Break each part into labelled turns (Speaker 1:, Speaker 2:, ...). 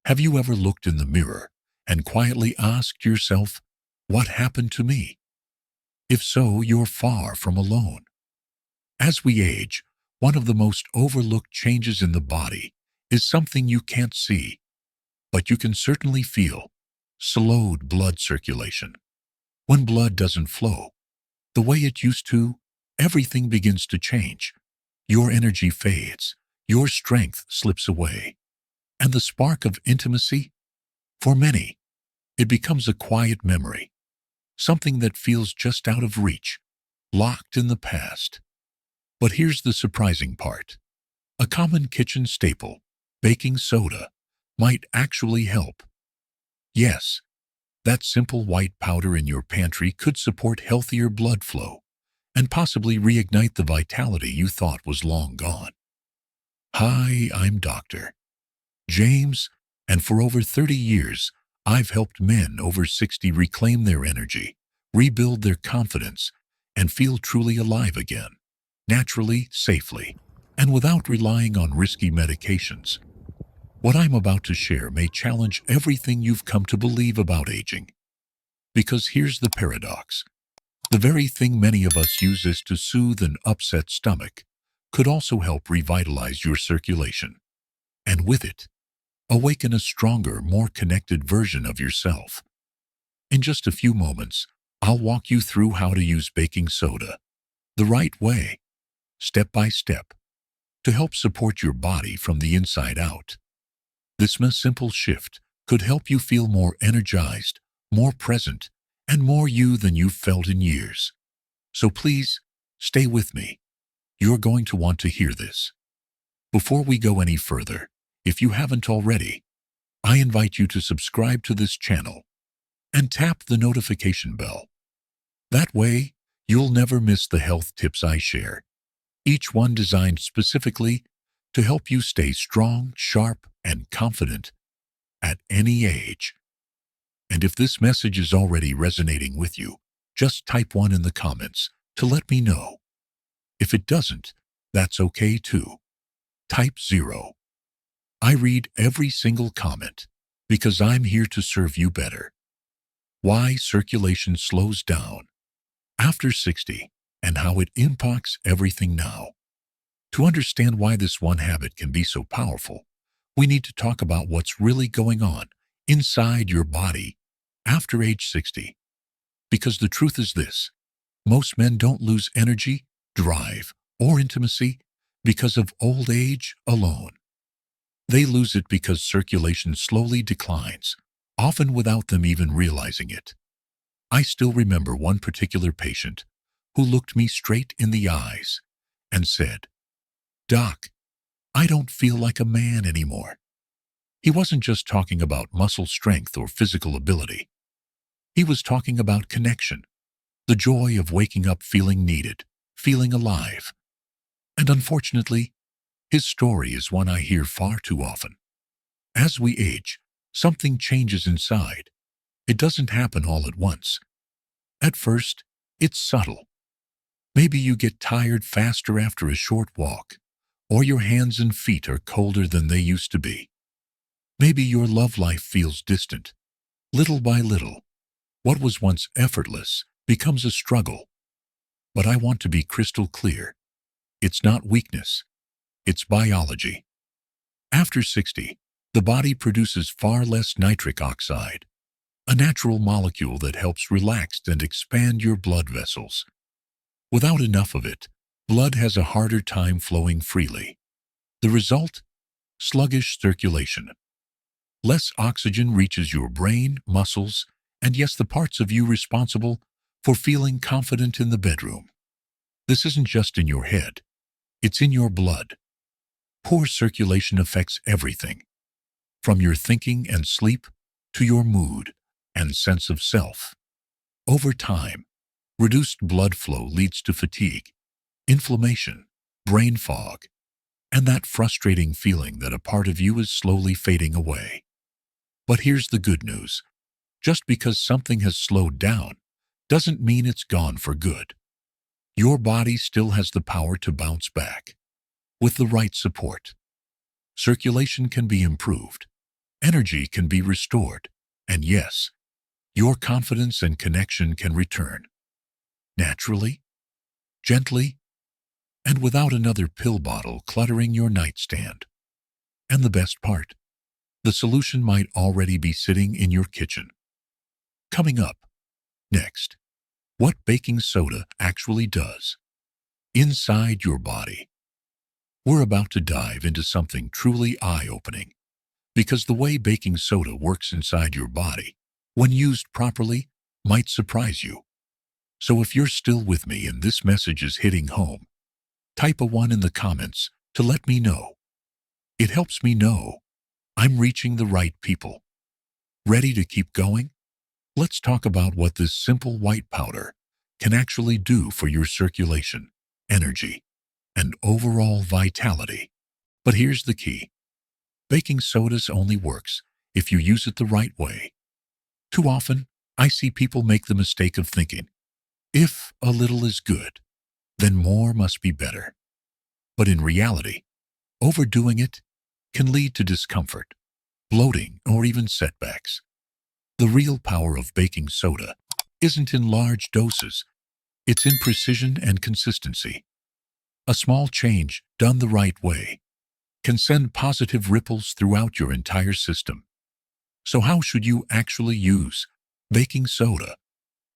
Speaker 1: Have you ever looked in the mirror and quietly asked yourself, what happened to me? If so, you're far from alone. As we age, one of the most overlooked changes in the body is something you can't see, but you can certainly feel: slowed blood circulation. When blood doesn't flow the way it used to, everything begins to change. Your energy fades, your strength slips away, and the spark of intimacy, for many, it becomes a quiet memory, something that feels just out of reach, locked in the past. But here's the surprising part. A common kitchen staple, baking soda, might actually help. Yes, that simple white powder in your pantry could support healthier blood flow and possibly reignite the vitality you thought was long gone. Hi, I'm Dr. James, and for over 30 years, I've helped men over 60 reclaim their energy, rebuild their confidence, and feel truly alive again, naturally, safely, and without relying on risky medications. What I'm about to share may challenge everything you've come to believe about aging. Because here's the paradox. The very thing many of us use to soothe an upset stomach could also help revitalize your circulation. And with it, awaken a stronger, more connected version of yourself. In just a few moments, I'll walk you through how to use baking soda the right way, step by step, to help support your body from the inside out. This simple shift could help you feel more energized, more present, and more you than you've felt in years. So please, stay with me. You're going to want to hear this. Before we go any further, if you haven't already, I invite you to subscribe to this channel and tap the notification bell. That way, you'll never miss the health tips I share, each one designed specifically to help you stay strong, sharp, and confident at any age. And if this message is already resonating with you, just type 1 in the comments to let me know. If it doesn't, that's okay too. Type 0. I read every single comment because I'm here to serve you better. Why circulation slows down after 60 and how it impacts everything now. To understand why this one habit can be so powerful, we need to talk about what's really going on inside your body after age 60. Because the truth is this: most men don't lose energy, drive, or intimacy because of old age alone. They lose it because circulation slowly declines, often without them even realizing it. I still remember one particular patient who looked me straight in the eyes and said, "Doc, I don't feel like a man anymore." He wasn't just talking about muscle strength or physical ability. He was talking about connection, the joy of waking up feeling needed, feeling alive. And unfortunately, his story is one I hear far too often. As we age, something changes inside. It doesn't happen all at once. At first, it's subtle. Maybe you get tired faster after a short walk, or your hands and feet are colder than they used to be. Maybe your love life feels distant. Little by little, what was once effortless becomes a struggle. But I want to be crystal clear. It's not weakness. It's biology. After 60, the body produces far less nitric oxide, a natural molecule that helps relax and expand your blood vessels. Without enough of it, blood has a harder time flowing freely. The result? Sluggish circulation. Less oxygen reaches your brain, muscles, and yes, the parts of you responsible for feeling confident in the bedroom. This isn't just in your head. It's in your blood. Poor circulation affects everything, from your thinking and sleep to your mood and sense of self. Over time, reduced blood flow leads to fatigue, inflammation, brain fog, and that frustrating feeling that a part of you is slowly fading away. But here's the good news. Just because something has slowed down doesn't mean it's gone for good. Your body still has the power to bounce back. With the right support, circulation can be improved, energy can be restored, and yes, your confidence and connection can return naturally, gently, and without another pill bottle cluttering your nightstand. And the best part, the solution might already be sitting in your kitchen. Coming up next, what baking soda actually does inside your body. We're about to dive into something truly eye-opening, because the way baking soda works inside your body, when used properly, might surprise you. So if you're still with me and this message is hitting home, type a 1 in the comments to let me know. It helps me know I'm reaching the right people. Ready to keep going? Let's talk about what this simple white powder can actually do for your circulation, energy, and overall vitality. But here's the key. Baking sodas only works if you use it the right way. Too often, I see people make the mistake of thinking, if a little is good, then more must be better. But in reality, overdoing it can lead to discomfort, bloating, or even setbacks. The real power of baking soda isn't in large doses, it's in precision and consistency. A small change done the right way can send positive ripples throughout your entire system. So how should you actually use baking soda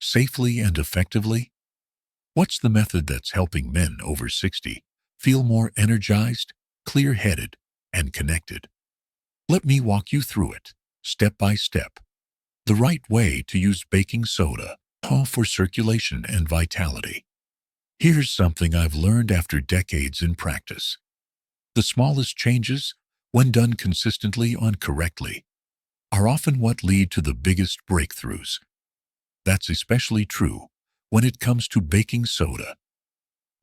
Speaker 1: safely and effectively? What's the method that's helping men over 60 feel more energized, clear-headed, and connected? Let me walk you through it, step by step. The right way to use baking soda for circulation and vitality. Here's something I've learned after decades in practice. The smallest changes, when done consistently and correctly, are often what lead to the biggest breakthroughs. That's especially true when it comes to baking soda.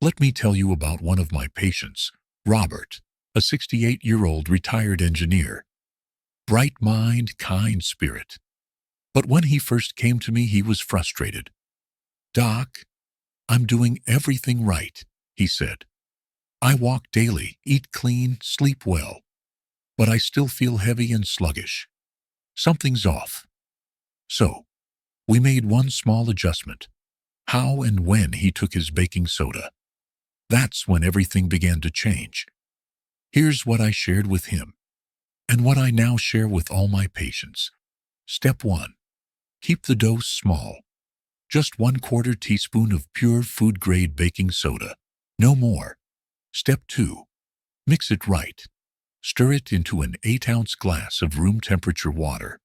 Speaker 1: Let me tell you about one of my patients, Robert, a 68-year-old retired engineer. Bright mind, kind spirit. But when he first came to me, he was frustrated. "Doc, I'm doing everything right," he said. "I walk daily, eat clean, sleep well, but I still feel heavy and sluggish. Something's off." So, we made one small adjustment. How and when he took his baking soda. That's when everything began to change. Here's what I shared with him, and what I now share with all my patients. Step 1. Keep the dose small. Just 1/4 teaspoon of pure food-grade baking soda. No more. Step 2. Mix it right. Stir it into an 8-ounce glass of room-temperature water.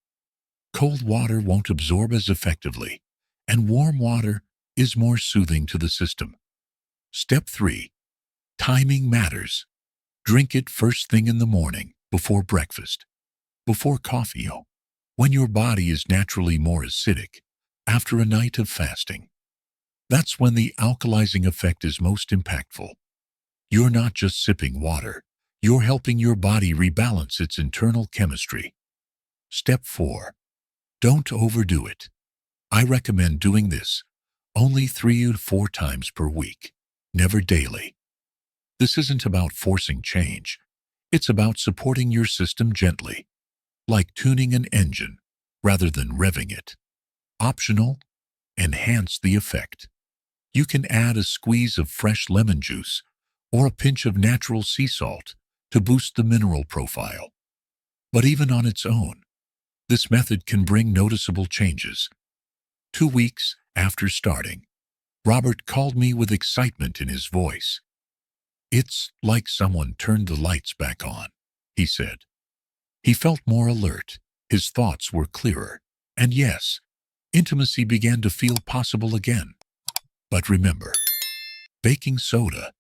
Speaker 1: Cold water won't absorb as effectively, and warm water is more soothing to the system. Step 3. Timing matters. Drink it first thing in the morning, before breakfast, before coffee, when your body is naturally more acidic after a night of fasting. That's when the alkalizing effect is most impactful. You're not just sipping water, you're helping your body rebalance its internal chemistry. Step 4. Don't overdo it. I recommend doing this only 3 to 4 times per week, never daily. This isn't about forcing change. It's about supporting your system gently, like tuning an engine rather than revving it. Optional, enhance the effect. You can add a squeeze of fresh lemon juice or a pinch of natural sea salt to boost the mineral profile. But even on its own, this method can bring noticeable changes. 2 weeks after starting, Robert called me with excitement in his voice. "It's like someone turned the lights back on," he said. He felt more alert, his thoughts were clearer, and yes, intimacy began to feel possible again. But remember, baking soda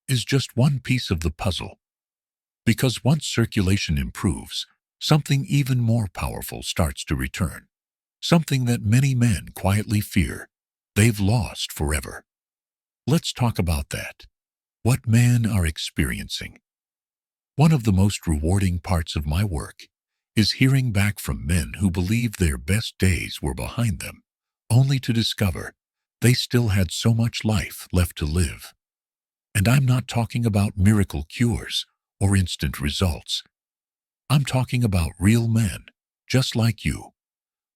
Speaker 1: is just one piece of the puzzle. Because once circulation improves, something even more powerful starts to return. Something that many men quietly fear they've lost forever. Let's talk about that. What men are experiencing. One of the most rewarding parts of my work is hearing back from men who believe their best days were behind them, only to discover they still had so much life left to live. And I'm not talking about miracle cures or instant results. I'm talking about real men, just like you,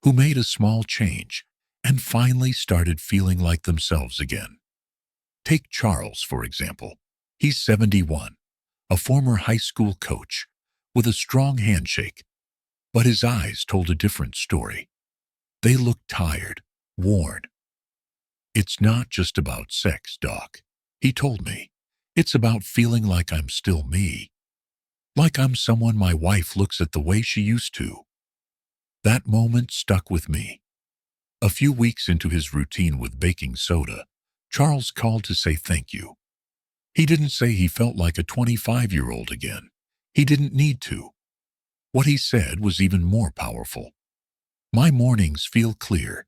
Speaker 1: who made a small change and finally started feeling like themselves again. Take Charles, for example. He's 71, a former high school coach with a strong handshake, but his eyes told a different story. They looked tired, worn. It's not just about sex, Doc, he told me. It's about feeling like I'm still me, like I'm someone my wife looks at the way she used to. That moment stuck with me. A few weeks into his routine with baking soda, Charles called to say thank you. He didn't say he felt like a 25-year-old again. He didn't need to. What he said was even more powerful. My mornings feel clear.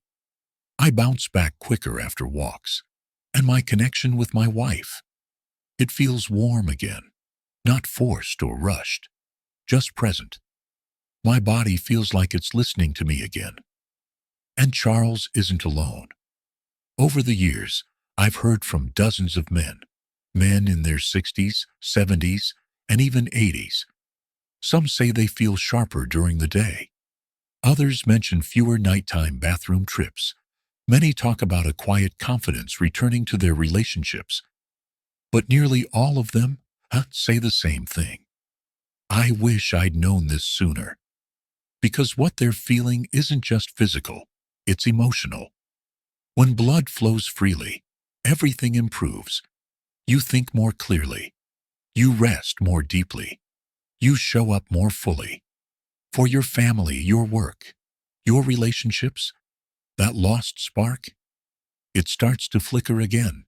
Speaker 1: I bounce back quicker after walks. And my connection with my wife, it feels warm again, not forced or rushed, just present. My body feels like it's listening to me again. And Charles isn't alone. Over the years, I've heard from dozens of men in their 60s, 70s, and even 80s. Some say they feel sharper during the day. Others mention fewer nighttime bathroom trips. Many talk about a quiet confidence returning to their relationships. But nearly all of them say the same thing. I wish I'd known this sooner. Because what they're feeling isn't just physical, it's emotional. When blood flows freely, everything improves. You think more clearly. You rest more deeply. You show up more fully. For your family, your work, your relationships, that lost spark, it starts to flicker again.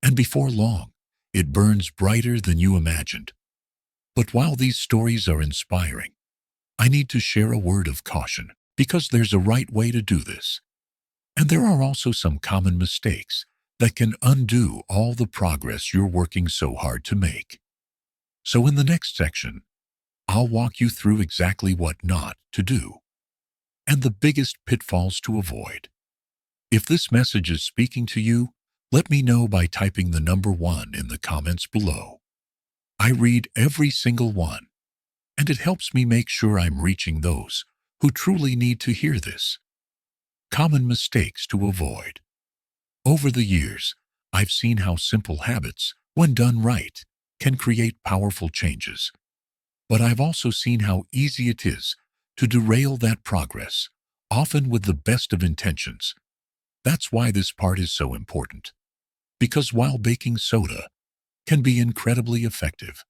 Speaker 1: And before long, it burns brighter than you imagined. But while these stories are inspiring, I need to share a word of caution, because there's a right way to do this. And there are also some common mistakes that can undo all the progress you're working so hard to make. So in the next section, I'll walk you through exactly what not to do and the biggest pitfalls to avoid. If this message is speaking to you, let me know by typing the number 1 in the comments below. I read every single one, and it helps me make sure I'm reaching those who truly need to hear this. Common mistakes to avoid. Over the years, I've seen how simple habits, when done right, can create powerful changes. But I've also seen how easy it is to derail that progress, often with the best of intentions. That's why this part is so important. Because while baking soda can be incredibly effective,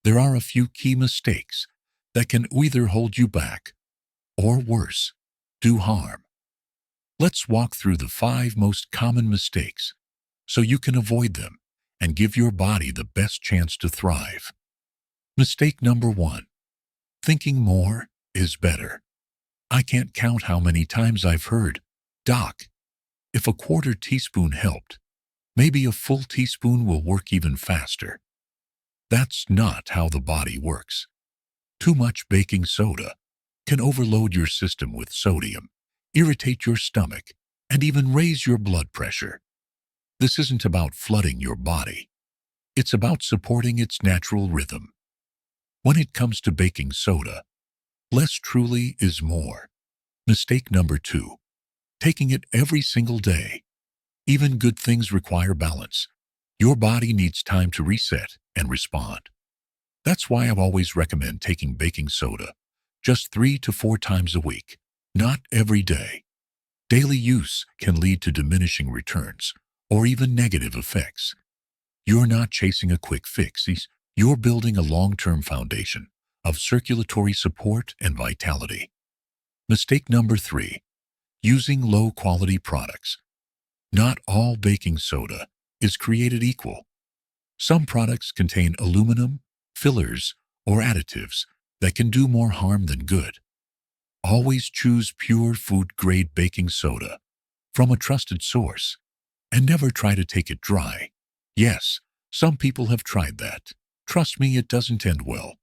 Speaker 1: there are a few key mistakes that can either hold you back or, worse, do harm. Let's walk through the 5 most common mistakes so you can avoid them and give your body the best chance to thrive. Mistake number 1. Thinking more is better. I can't count how many times I've heard, "Doc, if a quarter teaspoon helped, maybe a full teaspoon will work even faster." That's not how the body works. Too much baking soda can overload your system with sodium, irritate your stomach, and even raise your blood pressure. This isn't about flooding your body. It's about supporting its natural rhythm. When it comes to baking soda, less truly is more. Mistake number 2. Taking it every single day. Even good things require balance. Your body needs time to reset and respond. That's why I've always recommend taking baking soda just 3 to 4 times a week, not every day. Daily use can lead to diminishing returns or even negative effects. You're not chasing a quick fix. You're building a long-term foundation of circulatory support and vitality. Mistake number 3. Using low-quality products. Not all baking soda is created equal. Some products contain aluminum, fillers, or additives that can do more harm than good. Always choose pure food-grade baking soda from a trusted source, and never try to take it dry. Yes, some people have tried that. Trust me, it doesn't end well.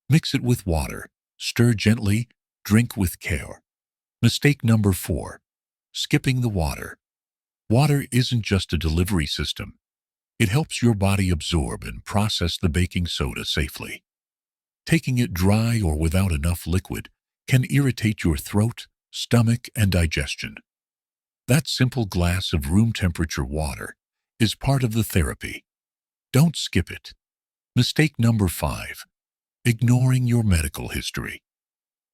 Speaker 1: Mix it with water, stir gently, drink with care. Mistake number 4. Skipping the water. Water isn't just a delivery system. It helps your body absorb and process the baking soda safely. Taking it dry or without enough liquid can irritate your throat, stomach, and digestion. That simple glass of room temperature water is part of the therapy. Don't skip it. Mistake number 5. Ignoring your medical history.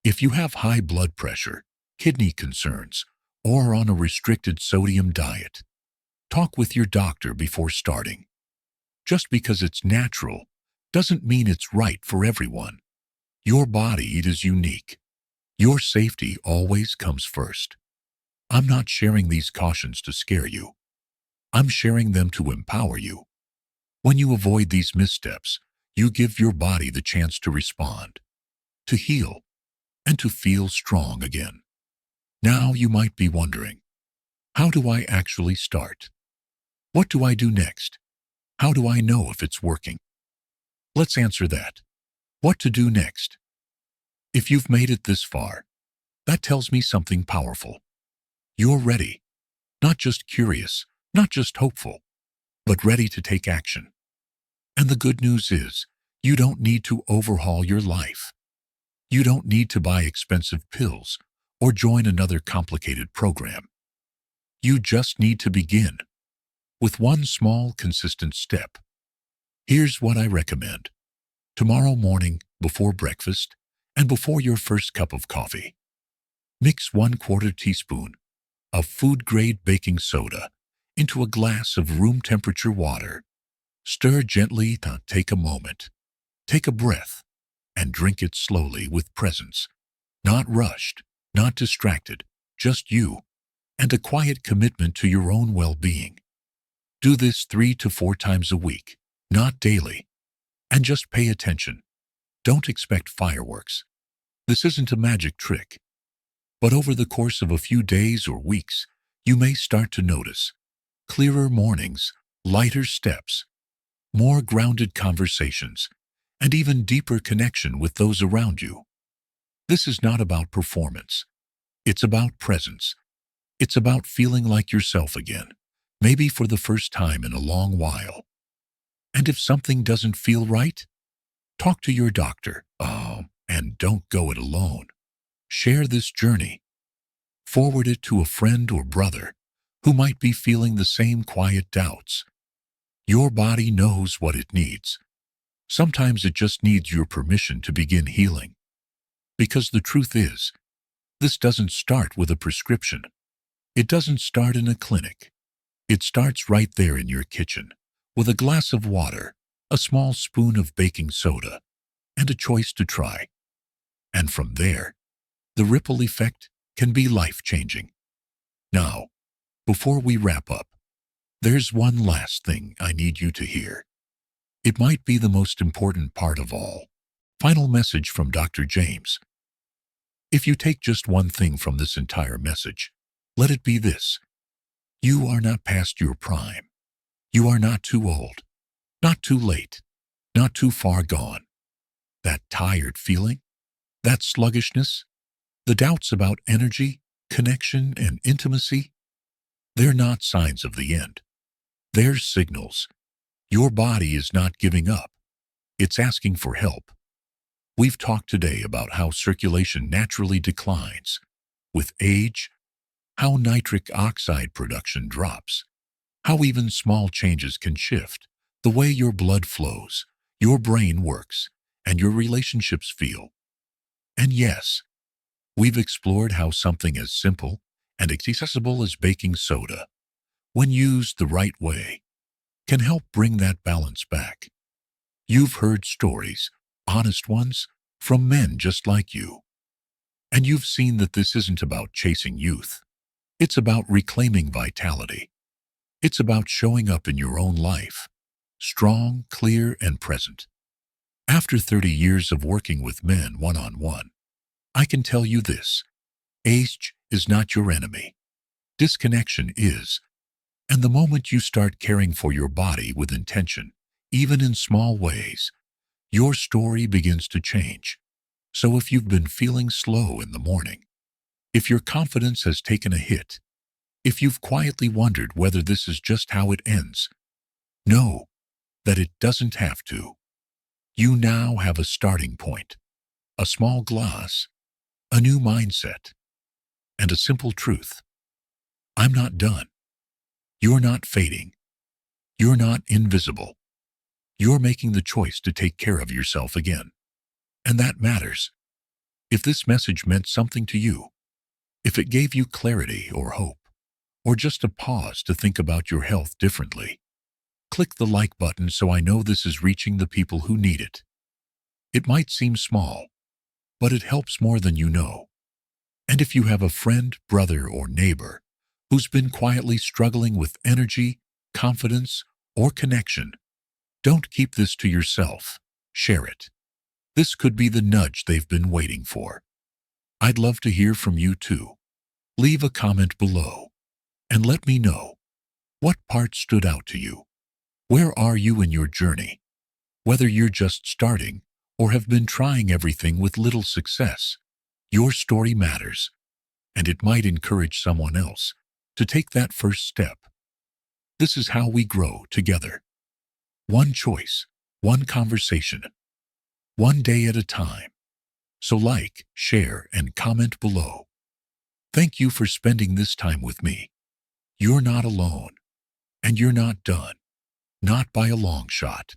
Speaker 1: If you have high blood pressure, kidney concerns, or are on a restricted sodium diet, talk with your doctor before starting. Just because it's natural doesn't mean it's right for everyone. Your body is unique. Your safety always comes first. I'm not sharing these cautions to scare you. I'm sharing them to empower you. When you avoid these missteps, you give your body the chance to respond, to heal, and to feel strong again. Now you might be wondering, how do I actually start? What do I do next? How do I know if it's working? Let's answer that. What to do next? If you've made it this far, that tells me something powerful. You're ready. Not just curious, not just hopeful, but ready to take action. And the good news is, you don't need to overhaul your life. You don't need to buy expensive pills or join another complicated program. You just need to begin with one small, consistent step. Here's what I recommend. Tomorrow morning, before breakfast, and before your first cup of coffee, mix 1/4 teaspoon of food-grade baking soda into a glass of room temperature water. Stir gently. Take a moment. Take a breath and drink it slowly with presence. Not rushed, not distracted, just you and a quiet commitment to your own well-being. Do this 3 to 4 times a week, not daily. And just pay attention. Don't expect fireworks. This isn't a magic trick. But over the course of a few days or weeks, you may start to notice clearer mornings, lighter steps, more grounded conversations, and even deeper connection with those around you. This is not about performance. It's about presence. It's about feeling like yourself again, maybe for the first time in a long while. And if something doesn't feel right, talk to your doctor. And don't go it alone. Share this journey. Forward it to a friend or brother who might be feeling the same quiet doubts. Your body knows what it needs. Sometimes it just needs your permission to begin healing. Because the truth is, this doesn't start with a prescription. It doesn't start in a clinic. It starts right there in your kitchen, with a glass of water, a small spoon of baking soda, and a choice to try. And from there, the ripple effect can be life-changing. Now, before we wrap up, there's one last thing I need you to hear. It might be the most important part of all. Final message from Dr. James. If you take just one thing from this entire message, let it be this. You are not past your prime. You are not too old, not too late, not too far gone. That tired feeling, that sluggishness, the doubts about energy, connection, and intimacy, they're not signs of the end. They're signals. Your body is not giving up. It's asking for help. We've talked today about how circulation naturally declines with age, how nitric oxide production drops, how even small changes can shift the way your blood flows, your brain works, and your relationships feel. And yes, we've explored how something as simple and accessible as baking soda, when used the right way, can help bring that balance back. You've heard stories, honest ones, from men just like you. And you've seen that this isn't about chasing youth. It's about reclaiming vitality. It's about showing up in your own life, strong, clear, and present. After 30 years of working with men one-on-one, I can tell you this. Age is not your enemy. Disconnection is. And the moment you start caring for your body with intention, even in small ways, your story begins to change. So if you've been feeling slow in the morning, if your confidence has taken a hit, if you've quietly wondered whether this is just how it ends, know that it doesn't have to. You now have a starting point, a small glass, a new mindset, and a simple truth. I'm not done. You're not fading. You're not invisible. You're making the choice to take care of yourself again. And that matters. If this message meant something to you, if it gave you clarity or hope, or just a pause to think about your health differently, click the like button so I know this is reaching the people who need it. It might seem small, but it helps more than you know. And if you have a friend, brother, or neighbor who's been quietly struggling with energy, confidence, or connection, don't keep this to yourself. Share it. This could be the nudge they've been waiting for. I'd love to hear from you too. Leave a comment below and let me know what part stood out to you. Where are you in your journey? Whether you're just starting or have been trying everything with little success, your story matters, and it might encourage someone else to take that first step. This is how we grow together. One choice, one conversation, one day at a time. So like, share, and comment below. Thank you for spending this time with me. You're not alone, and you're not done, not by a long shot.